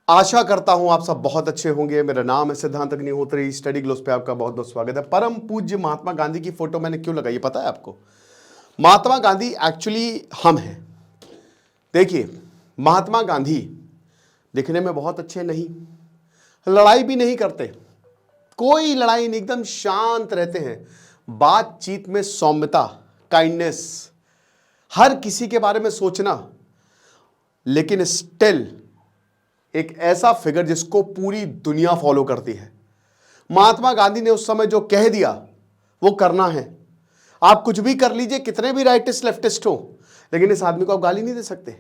आशा करता हूं आप सब बहुत अच्छे होंगे। मेरा नाम है सिद्धांत अग्निहोत्री। स्टडी ग्लोस पे आपका बहुत बहुत स्वागत है। परम पूज्य महात्मा गांधी की फोटो मैंने क्यों लगाई पता है आपको? महात्मा गांधी एक्चुअली हम हैं। देखिए, महात्मा गांधी दिखने में बहुत अच्छे नहीं, लड़ाई भी नहीं करते, कोई लड़ाई नहीं, एकदम शांत रहते हैं। बातचीत में सौम्यता, काइंडनेस, हर किसी के बारे में सोचना, लेकिन स्टिल एक ऐसा फिगर जिसको पूरी दुनिया फॉलो करती है। महात्मा गांधी ने उस समय जो कह दिया वो करना है। आप कुछ भी कर लीजिए, कितने भी राइटिस्ट लेफ्टिस्ट हो, लेकिन इस आदमी को आप गाली नहीं दे सकते।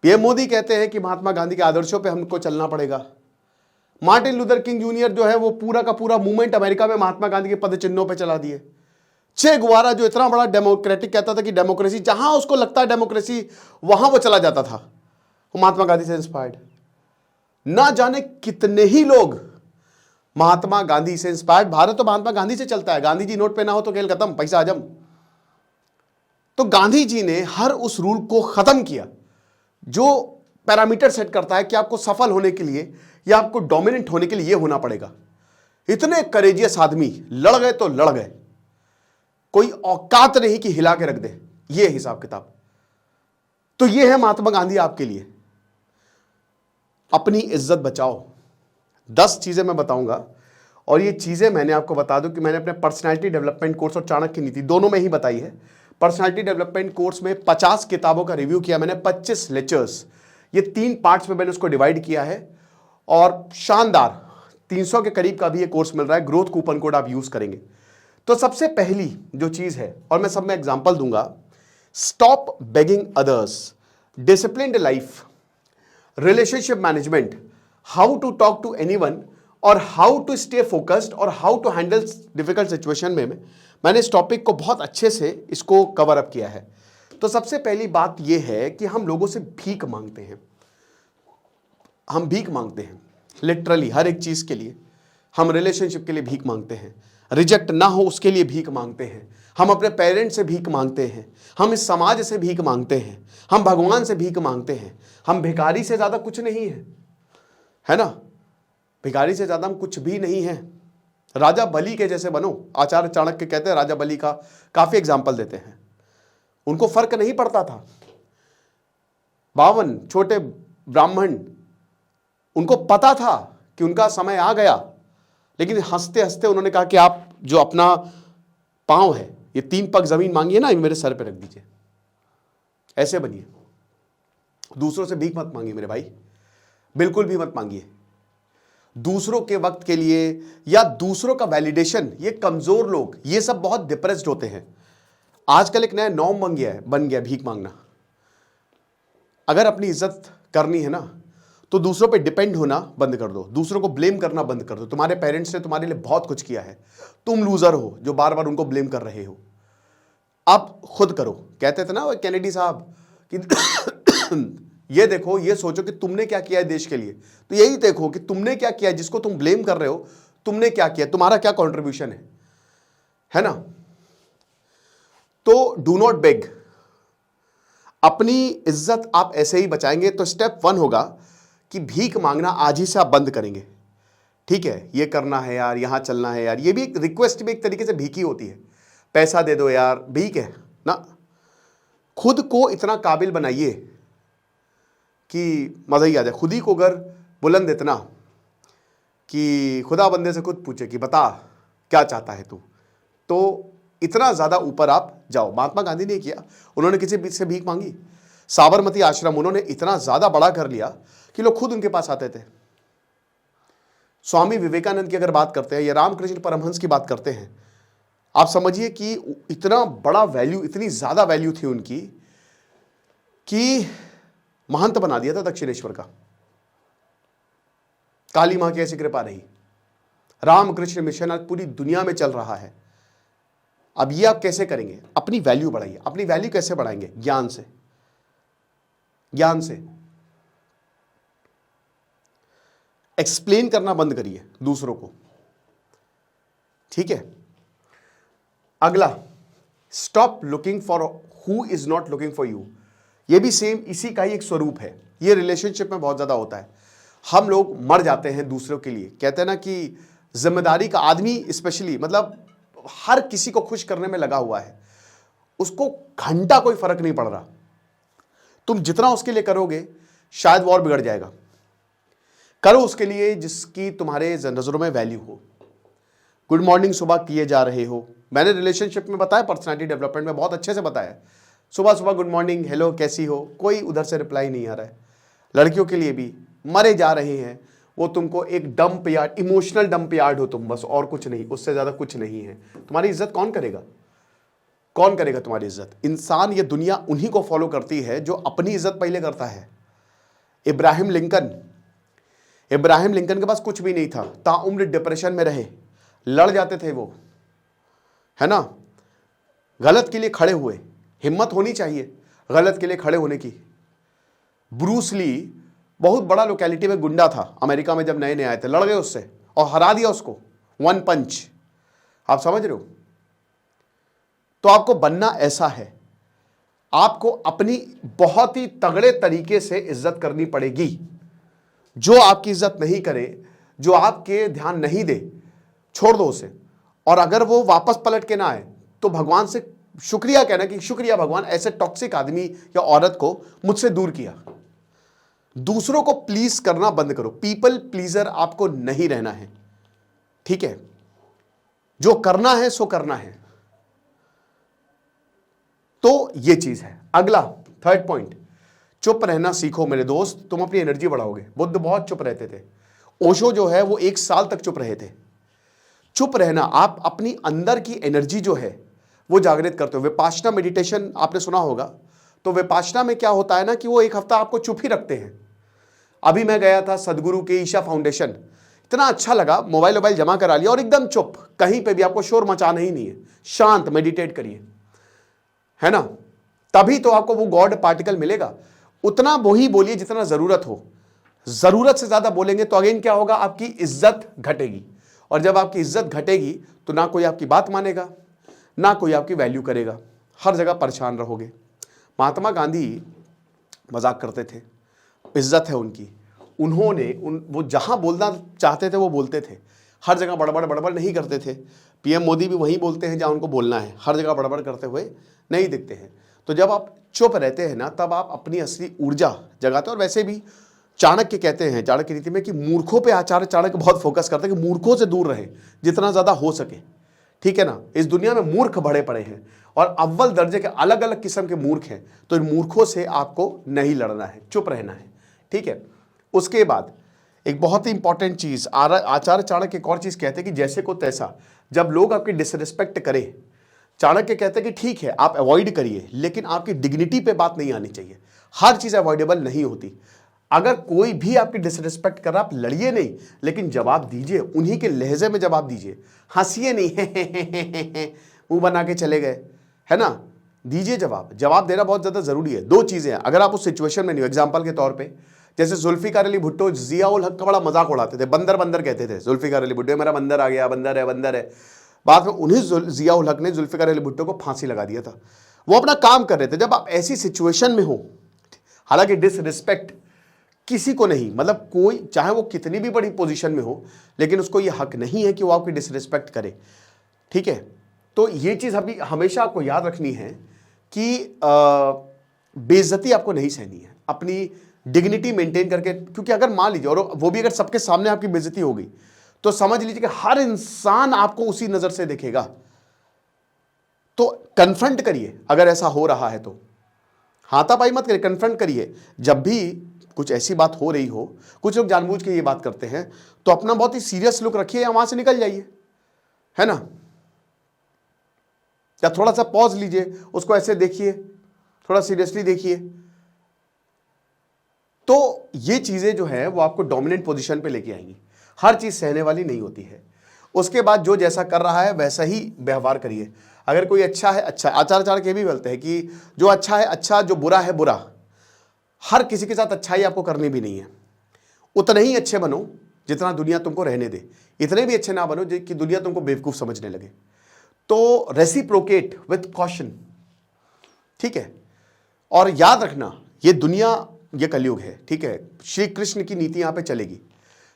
पीएम मोदी कहते हैं कि महात्मा गांधी के आदर्शों पे हमको चलना पड़ेगा। मार्टिन लूथर किंग जूनियर जो है वो पूरा का पूरा मूवमेंट अमेरिका में महात्मा गांधी के पद चिन्हों पे चला दिए। चे गुवारा जो इतना बड़ा डेमोक्रेटिक कहता था कि डेमोक्रेसी, जहां उसको लगता है डेमोक्रेसी वहां वो चला जाता था। वो महात्मा गांधी से इंस्पायर्ड। ना जाने कितने ही लोग महात्मा गांधी से इंस्पायर्ड। भारत तो महात्मा गांधी से चलता है। गांधी जी नोट पे ना हो तो खेल खत्म, पैसा हजम। तो गांधी जी ने हर उस रूल को खत्म किया जो पैरामीटर सेट करता है कि आपको सफल होने के लिए या आपको डोमिनेंट होने के लिए यह होना पड़ेगा। इतने करेजियस आदमी लड़ गए तो लड़ गए, कोई औकात नहीं कि हिला के रख दे, यह हिसाब किताब। तो यह है महात्मा गांधी आपके लिए। अपनी इज्जत बचाओ। 10 चीजें मैं बताऊंगा, और ये चीजें मैंने आपको बता दूं कि मैंने अपने पर्सनालिटी डेवलपमेंट कोर्स और चाणक्य नीति दोनों में ही बताई है। पर्सनालिटी डेवलपमेंट कोर्स में 50 किताबों का रिव्यू किया मैंने, 25 लेक्चर्स, ये 3 पार्ट्स में मैंने उसको डिवाइड किया है। और शानदार 300 के करीब का भी ये कोर्स मिल रहा है। ग्रोथ कूपन कोड आप यूज करेंगे तो सबसे पहली जो चीज है, और मैं सब में एग्जांपल दूंगा, stop begging others, disciplined life, relationship management, how to talk to anyone, और हाउ टू स्टे फोकस्ड, और how to handle difficult situation में मैंने इस टॉपिक को बहुत अच्छे से इसको कवर अप किया है। तो सबसे पहली बात यह है कि हम लोगों से भीख मांगते हैं। हम भीख मांगते हैं लिटरली हर एक चीज के लिए। हम रिलेशनशिप के लिए भीख मांगते हैं, रिजेक्ट ना हो उसके लिए भीख मांगते हैं, हम अपने पेरेंट्स से भीख मांगते हैं, हम इस समाज से भीख मांगते हैं, हम भगवान से भीख मांगते हैं। हम भिखारी से ज्यादा कुछ नहीं है ना? भिखारी से ज्यादा हम कुछ भी नहीं है। राजा बलि के जैसे बनो। आचार्य चाणक्य कहते हैं, राजा बलि का काफी एग्जाम्पल देते हैं। उनको फर्क नहीं पड़ता था। 52 छोटे ब्राह्मण, उनको पता था कि उनका समय आ गया, लेकिन हंसते हंसते उन्होंने कहा कि आप जो अपना पांव है, ये 3 पग जमीन मांगिए ना, ये मेरे सर पे रख दीजिए। ऐसे बनिए। दूसरों से भीख मत मांगिए मेरे भाई, बिल्कुल भी मत मांगिए। दूसरों के वक्त के लिए या दूसरों का वैलिडेशन, ये कमजोर लोग, ये सब बहुत डिप्रेस्ड होते हैं। आजकल एक नया नॉर्म बन गया भीख मांगना। अगर अपनी इज्जत करनी है ना तो दूसरों पे डिपेंड होना बंद कर दो, दूसरों को ब्लेम करना बंद कर दो। तुम्हारे पेरेंट्स ने तुम्हारे लिए बहुत कुछ किया है, तुम लूजर हो जो बार बार उनको ब्लेम कर रहे हो। अब खुद करो। कहते थे ना वो कैनेडी साहब कि ये देखो, ये सोचो कि तुमने क्या किया है देश के लिए। तो यही देखो कि तुमने क्या किया है, जिसको तुम ब्लेम कर रहे हो, तुमने क्या किया, तुम्हारा क्या कंट्रीब्यूशन है ना? तो डू नॉट बेग। अपनी इज्जत आप ऐसे ही बचाएंगे। तो स्टेप 1 होगा कि भीख मांगना आज ही से आप बंद करेंगे। ठीक है, ये करना है यार, यहां चलना है यार, ये भी एक रिक्वेस्ट भी एक तरीके से भीख ही होती है। पैसा दे दो यार, भीख है ना। खुद को इतना काबिल बनाइए कि मजा ही आ जाए। खुद ही को अगर बुलंद इतना कि खुदा बंदे से खुद पूछे कि बता क्या चाहता है तू, तो इतना ज्यादा ऊपर आप जाओ। महात्मा गांधी ने किया, उन्होंने किसी से भीख मांगी। साबरमती आश्रम उन्होंने इतना ज्यादा बड़ा कर लिया कि लोग खुद उनके पास आते थे। स्वामी विवेकानंद की अगर बात करते हैं या रामकृष्ण परमहंस की बात करते हैं, आप समझिए कि इतना बड़ा वैल्यू, इतनी ज्यादा वैल्यू थी उनकी कि महंत बना दिया था दक्षिणेश्वर का। काली मां की ऐसी कृपा रही। रामकृष्ण मिशन आज पूरी दुनिया में चल रहा है। अब ये आप कैसे करेंगे? अपनी वैल्यू बढ़ाइए। अपनी वैल्यू कैसे बढ़ाएंगे? ज्ञान से। ज्ञान से एक्सप्लेन करना बंद करिए दूसरों को। ठीक है। अगला, stop looking for who is not looking for you. ये भी सेम इसी का ही एक स्वरूप है। ये रिलेशनशिप में बहुत ज़्यादा होता है। हम लोग मर जाते हैं दूसरों के लिए। कहते हैं ना कि जिम्मेदारी का आदमी स्पेशली, मतलब हर किसी को खुश करने में लगा हुआ है, उसको घंटा कोई फर्क नहीं पड़ रहा। तुम जितना उसके लिए करोगे शायद वो और बिगड़ जाएगा। करो उसके लिए जिसकी तुम्हारे नजरों में वैल्यू हो। गुड मॉर्निंग सुबह किए जा रहे हो। मैंने रिलेशनशिप में बताया, पर्सनालिटी डेवलपमेंट में बहुत अच्छे से बताया। सुबह सुबह गुड मॉर्निंग, हेलो, कैसी हो, कोई उधर से रिप्लाई नहीं आ रहा है। लड़कियों के लिए भी मरे जा रहे हैं, वो तुमको एक dump yard, emotional dump yard हो तुम, बस और कुछ नहीं, उससे ज्यादा कुछ नहीं है। तुम्हारी इज्जत कौन करेगा? कौन करेगा तुम्हारी इज्जत? इंसान, ये दुनिया उन्हीं को फॉलो करती है जो अपनी इज्जत पहले करता है। इब्राहिम लिंकन के पास कुछ भी नहीं था, ताउम्र डिप्रेशन में रहे, लड़ जाते थे वो, है ना, गलत के लिए खड़े हुए। हिम्मत होनी चाहिए गलत के लिए खड़े होने की। ब्रूस ली बहुत बड़ा लोकेलिटी में गुंडा था अमेरिका में, जब नए नए आए थे, लड़ गए उससे और हरा दिया उसको, वन पंच। आप समझ रहे हो? तो आपको बनना ऐसा है, आपको अपनी बहुत ही तगड़े तरीके से इज्जत करनी पड़ेगी। जो आपकी इज्जत नहीं करे, जो आपके ध्यान नहीं दे, छोड़ दो उसे। और अगर वो वापस पलट के ना आए तो भगवान से शुक्रिया कहना कि शुक्रिया भगवान, ऐसे टॉक्सिक आदमी या औरत को मुझसे दूर किया। दूसरों को प्लीज करना बंद करो। पीपल प्लीजर आपको नहीं रहना है, ठीक है? जो करना है सो करना है। तो ये चीज है। अगला थर्ड पॉइंट, चुप रहना सीखो मेरे दोस्त, तुम अपनी एनर्जी बढ़ाओगे। बुद्ध बहुत चुप रहते थे। ओशो जो है वो 1 साल तक चुप रहे थे। चुप रहना, आप अपनी अंदर की एनर्जी जो है वो जागृत करते हो। विपाशना मेडिटेशन आपने सुना होगा। तो विपाशना में क्या होता है ना कि वो 1 हफ्ता आपको चुप ही रखते हैं। अभी मैं गया था सदगुरु के ईशा फाउंडेशन, इतना अच्छा लगा, मोबाइल जमा करा लिया और एकदम चुप, कहीं पे भी आपको शोर मचाना ही नहीं है, शांत मेडिटेट करिए, है ना। तभी तो आपको वो गॉड पार्टिकल मिलेगा। उतना वही बोलिए जितना जरूरत हो। जरूरत से ज्यादा बोलेंगे तो अगेन क्या होगा, आपकी इज्जत घटेगी। और जब आपकी इज्जत घटेगी तो ना कोई आपकी बात मानेगा, ना कोई आपकी वैल्यू करेगा, हर जगह परेशान रहोगे। महात्मा गांधी मजाक करते थे, इज्जत है उनकी। उन्होंने वो जहां बोलना चाहते थे वो बोलते थे, हर जगह बड़बड़ नहीं करते थे। पीएम मोदी भी वहीं बोलते हैं जहां उनको बोलना है, हर जगह बड़बड़ करते हुए नहीं दिखते हैं। तो जब आप चुप रहते हैं ना, तब आप अपनी असली ऊर्जा जगाते हैं। और वैसे भी चाणक्य कहते हैं, चाणक्य नीति में, कि मूर्खों पे आचार्य चाणक्य बहुत फोकस करते हैं कि मूर्खों से दूर रहे जितना ज्यादा हो सके, ठीक है ना। इस दुनिया में मूर्ख बड़े पड़े हैं और अव्वल दर्जे के अलग अलग किस्म के मूर्ख हैं। तो इन मूर्खों से आपको नहीं लड़ना है, चुप रहना है, ठीक है। उसके बाद एक बहुत ही इंपॉर्टेंट चीज, आचार्य चाणक्य एक और चीज कहते हैं कि जैसे को तैसा। जब लोग आपकी डिसरिस्पेक्ट करें, चाणक्य कहते हैं कि ठीक है आप अवॉइड करिए, लेकिन आपकी डिग्निटी पे बात नहीं आनी चाहिए। हर चीज अवॉइडेबल नहीं होती। अगर कोई भी आपकी डिसरिस्पेक्ट कर रहा, आप लड़िए नहीं, लेकिन जवाब दीजिए, उन्हीं के लहजे में जवाब दीजिए। हंसिए नहीं मुंह बना के चले गए, है ना। दीजिए जवाब। जवाब देना बहुत ज्यादा जरूरी है। 2 चीजें हैं, अगर आप उस सिचुएशन में नहीं हो। एग्जाम्पल के तौर पर, जैसे जुल्फिकार अली भुट्टो जिया उल हक का बड़ा मजाक उड़ाते थे, बंदर बंदर कहते थे। जुल्फिकार अली भुट्टो, मेरा बंदर आ गया, बंदर है बंदर है। बाद में उन्हीं जिया उल हक ने जुल्फिकार अली भुट्टो को फांसी लगा दिया था। वो अपना काम कर रहे थे। जब आप ऐसी सिचुएशन में हो, हालांकि डिसरिस्पेक्ट किसी को नहीं, मतलब कोई चाहे वो कितनी भी बड़ी पोजीशन में हो, लेकिन उसको ये हक नहीं है कि वो आपकी डिसरिस्पेक्ट करे, ठीक है। तो ये चीज अभी हमेशा आपको याद रखनी है कि बेइज्जती आपको नहीं सहनी है, अपनी डिग्निटी मेंटेन करके। क्योंकि अगर मान लीजिए, और वो भी अगर सबके सामने आपकी बेइज्जती हो गई, तो समझ लीजिए कि हर इंसान आपको उसी नजर से देखेगा। तो कन्फ्रंट करिए अगर ऐसा हो रहा है तो, हाथापाई मत करिए, कन्फ्रंट करिए। जब भी कुछ ऐसी बात हो रही हो, कुछ लोग जानबूझ के ये बात करते हैं, तो अपना बहुत ही सीरियस लुक रखिए या वहां से निकल जाइए, है ना। या थोड़ा सा पॉज लीजिए, उसको ऐसे देखिए, थोड़ा सीरियसली देखिए। तो ये चीजें जो है वो आपको डोमिनेंट पोजीशन पे लेके आएंगी। हर चीज सहने वाली नहीं होती है। उसके बाद जो जैसा कर रहा है वैसा ही व्यवहार करिए। अगर कोई अच्छा है अच्छा, आचार्य चाणक्य भी बोलते हैं कि जो अच्छा है अच्छा, जो बुरा है बुरा। हर किसी के साथ अच्छाई आपको करनी भी नहीं है। उतने ही अच्छे बनो जितना दुनिया तुमको रहने दे, इतने भी अच्छे ना बनो कि दुनिया तुमको बेवकूफ समझने लगे। तो रेसिप्रोकेट विथ कॉशन, ठीक है। और याद रखना, ये दुनिया, ये कलयुग है, ठीक है। श्री कृष्ण की नीति यहां पे चलेगी।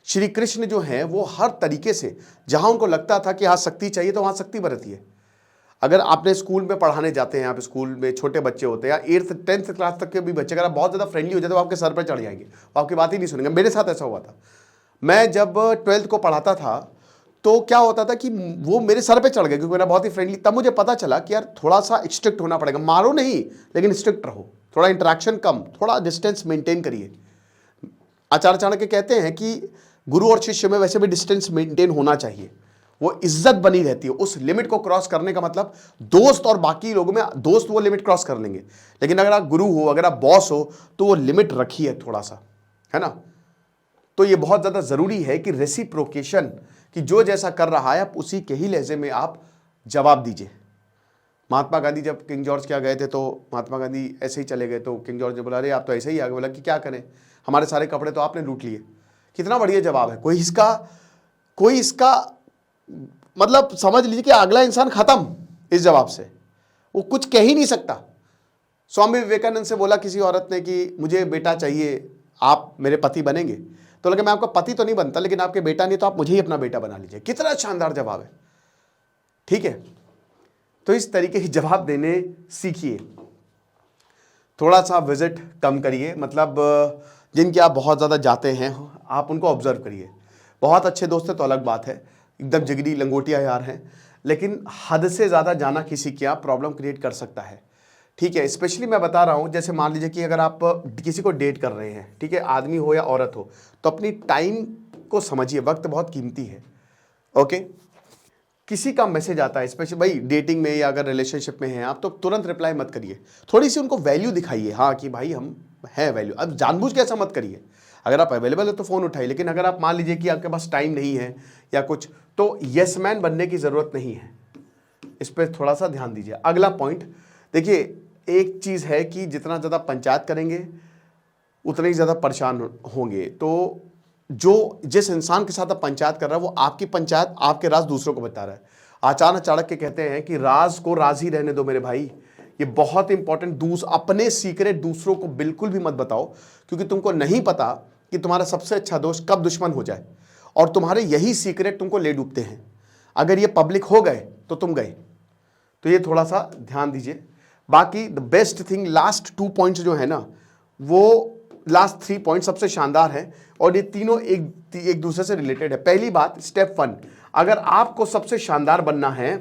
श्री कृष्ण जो है वो हर तरीके से, जहां उनको लगता था कि हाँ शक्ति चाहिए तो वहां शक्ति बरती है। अगर आपने स्कूल में पढ़ाने जाते हैं, आप स्कूल में छोटे बच्चे होते हैं या 8th 10th क्लास तक के भी बच्चे, अगर आप बहुत ज़्यादा फ्रेंडली हो जाते तो आपके सर पर चढ़ जाएंगे, वो आपकी बात ही नहीं सुनेंगे। मेरे साथ ऐसा हुआ था। मैं जब 12th को पढ़ाता था तो क्या होता था कि वो मेरे सर पे चढ़ गए क्योंकि मेरा बहुत ही फ्रेंडली। तब मुझे पता चला कि यार थोड़ा सा स्ट्रिक्ट होना पड़ेगा, मारो नहीं लेकिन स्ट्रिक्ट रहो, थोड़ा इंटरेक्शन कम, थोड़ा डिस्टेंस मेंटेन करिए। आचार्य चाणक्य कहते हैं कि गुरु और शिष्य में वैसे भी डिस्टेंस मेंटेन होना चाहिए, वो इज्जत बनी रहती है। उस लिमिट को क्रॉस करने का मतलब, दोस्त और बाकी लोगों में दोस्त वो लिमिट क्रॉस कर लेंगे, लेकिन अगर आप गुरु हो, अगर आप बॉस हो, तो वो लिमिट रखिए थोड़ा सा, है ना। तो ये बहुत ज्यादा जरूरी है कि रेसिप्रोकेशन, कि जो जैसा कर रहा है आप उसी के ही लहजे में आप जवाब दीजिए। महात्मा गांधी जब किंग जॉर्ज क्या गए थे तो महात्मा गांधी ऐसे ही चले गए, तो किंग जॉर्ज ने बोला अरे आप तो ऐसे ही आगे। बोला कि क्या करें, हमारे सारे कपड़े तो आपने लूट लिए। कितना बढ़िया जवाब है। कोई इसका मतलब समझ लीजिए कि अगला इंसान खत्म इस जवाब से, वो कुछ कह ही नहीं सकता। स्वामी विवेकानंद से बोला किसी औरत ने कि मुझे बेटा चाहिए, आप मेरे पति बनेंगे? तो लगे मैं आपका पति तो नहीं बनता, लेकिन आपके बेटा नहीं तो आप मुझे ही अपना बेटा बना लीजिए। कितना शानदार जवाब है, ठीक है। तो इस तरीके के जवाब देने सीखिए। थोड़ा सा विजिट कम करिए, मतलब जिनके आप बहुत ज़्यादा जाते हैं आप उनको ऑब्जर्व करिए। बहुत अच्छे दोस्त हैं तो अलग बात है, एकदम जिगरी लंगोटिया यार हैं, लेकिन हद से ज़्यादा जाना किसी की आप प्रॉब्लम क्रिएट कर सकता है, ठीक है। स्पेशली मैं बता रहा हूँ, जैसे मान लीजिए कि अगर आप किसी को डेट कर रहे हैं, ठीक है, आदमी हो या औरत हो, तो अपनी टाइम को समझिए, वक्त बहुत कीमती है, ओके। किसी का मैसेज आता है, स्पेशली भाई डेटिंग में या अगर रिलेशनशिप में हैं आप, तो तुरंत रिप्लाई मत करिए, थोड़ी सी उनको वैल्यू दिखाइए, हाँ कि भाई हम है वैल्यू। अब जानबूझ के ऐसा मत करिए, अगर आप अवेलेबल है तो फ़ोन उठाइए, लेकिन अगर आप मान लीजिए कि आपके पास टाइम नहीं है या कुछ, तो यस मैन बनने की ज़रूरत नहीं है। इस पर थोड़ा सा ध्यान दीजिए। अगला पॉइंट देखिए, एक चीज़ है कि जितना ज़्यादा पंचायत करेंगे उतने ही ज़्यादा परेशान होंगे। तो जो जिस इंसान के साथ आप पंचायत कर रहा है वो आपकी पंचायत, आपके राज दूसरों को बता रहा है। आचार्य चाणक्य कहते हैं कि राज को राज ही रहने दो मेरे भाई, ये बहुत इंपॉर्टेंट। अपने सीक्रेट दूसरों को बिल्कुल भी मत बताओ, क्योंकि तुमको नहीं पता कि तुम्हारा सबसे अच्छा दोस्त कब दुश्मन हो जाए, और तुम्हारे यही सीक्रेट तुमको ले डूबते हैं। अगर ये पब्लिक हो गए तो तुम गए। तो ये थोड़ा सा ध्यान दीजिए। बाकी the best thing, last 2 points जो है ना, वो लास्ट 3 पॉइंट सबसे शानदार है, और ये तीनों एक दूसरे से रिलेटेड है। पहली बात, स्टेप 1, अगर आपको सबसे शानदार बनना है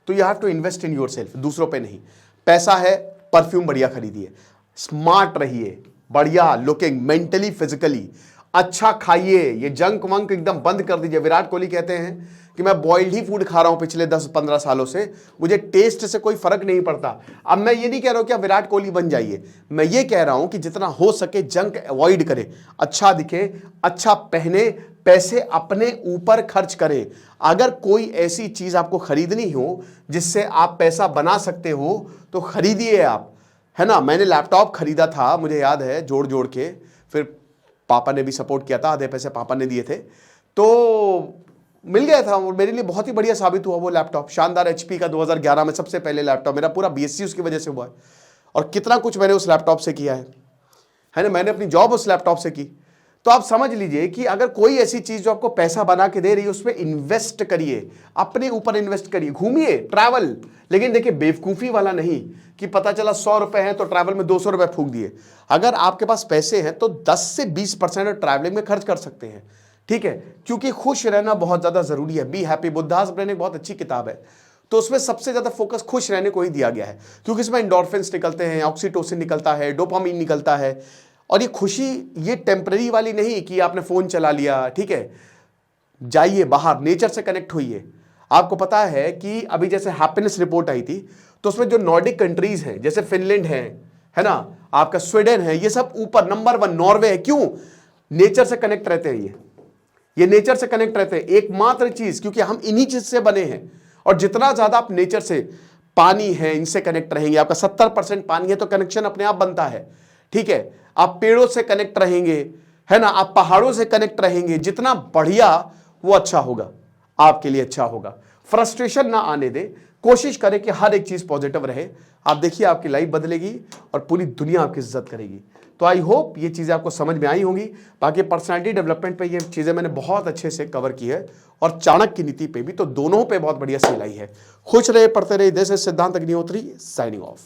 तो you have to invest in yourself, दूसरों पे नहीं। पैसा है, परफ्यूम बढ़िया खरीदिए, स्मार्ट रहिए, बढ़िया लुकिंग, मेंटली फिजिकली अच्छा खाइए, ये जंक वंक एकदम बंद कर दीजिए। विराट कोहली कहते हैं कि मैं बॉइल्ड ही फूड खा रहा हूं पिछले 10-15 सालों से, मुझे टेस्ट से कोई फर्क नहीं पड़ता। अब मैं ये नहीं कह रहा हूं कि आप विराट कोहली बन जाइए, मैं ये कह रहा हूं कि जितना हो सके जंक अवॉइड करें, अच्छा दिखे, अच्छा पहने, पैसे अपने ऊपर खर्च करें। अगर कोई ऐसी चीज आपको खरीदनी हो जिससे आप पैसा बना सकते हो तो खरीदिए आप, है ना। मैंने लैपटॉप खरीदा था, मुझे याद है, जोड़ जोड़ के, फिर पापा ने भी सपोर्ट किया था, आधे पैसे पापा ने दिए थे, तो मिल गया था, और मेरे लिए बहुत ही बढ़िया साबित हुआ वो लैपटॉप। शानदार HP का 2011 में सबसे पहले लैपटॉप, मेरा पूरा BSc उसकी वजह से हुआ है, और कितना कुछ मैंने उस लैपटॉप से किया है ना। मैंने अपनी जॉब उस लैपटॉप से की। तो आप समझ लीजिए कि अगर कोई ऐसी चीज जो आपको पैसा बना के दे रही है उसमें इन्वेस्ट करिए, अपने ऊपर इन्वेस्ट करिए, घूमिए, ट्रैवल। लेकिन देखिए बेवकूफी वाला नहीं कि पता चला 100 रुपए हैं तो ट्रैवल में 200 रुपए फूंक दिए। अगर आपके पास पैसे हैं तो 10 से 20% ट्रैवलिंग में खर्च कर सकते हैं, ठीक है, क्योंकि खुश रहना बहुत ज्यादा जरूरी है। बी हैप्पी, बुद्धास ब्रेन एक बहुत अच्छी किताब है, तो उसमें सबसे ज्यादा फोकस खुश रहने को ही दिया गया है, क्योंकि इसमें एंडोर्फिन्स निकलते हैं, ऑक्सीटोसिन निकलता है, डोपामीन निकलता है। और ये खुशी ये टेम्पररी वाली नहीं कि आपने फोन चला लिया, ठीक है। जाइए बाहर, नेचर से कनेक्ट होइए। आपको पता है कि अभी जैसे हैप्पीनेस रिपोर्ट आई थी, तो उसमें जो नॉर्डिक कंट्रीज हैं, जैसे फिनलैंड है ना, आपका स्वीडन है, ये सब ऊपर नंबर 1, नॉर्वे है। क्यों? नेचर से कनेक्ट रहते हैं ये नेचर से कनेक्ट रहते हैं, एकमात्र चीज, क्योंकि हम इन्हीं चीज से बने हैं। और जितना ज्यादा आप नेचर से, पानी है, इनसे कनेक्ट रहेंगे, आपका 70% पानी है तो कनेक्शन अपने आप बनता है, ठीक है। आप पेड़ों से कनेक्ट रहेंगे, है ना, आप पहाड़ों से कनेक्ट रहेंगे, जितना बढ़िया वो अच्छा होगा, आपके लिए अच्छा होगा। फ्रस्ट्रेशन ना आने दें, कोशिश करें कि हर एक चीज पॉजिटिव रहे। आप देखिए आपकी लाइफ बदलेगी और पूरी दुनिया आपकी इज्जत करेगी। तो आई होप ये चीजें आपको समझ में आई होंगी। बाकी पर्सनालिटी डेवलपमेंट पे ये चीजें मैंने बहुत अच्छे से कवर की है और चाणक्य नीति पे भी, तो दोनों पे बहुत बढ़िया सिलाई है। खुश रहे, पढ़ते रहे। दिस इज सिद्धांत अग्निहोत्री साइनिंग ऑफ।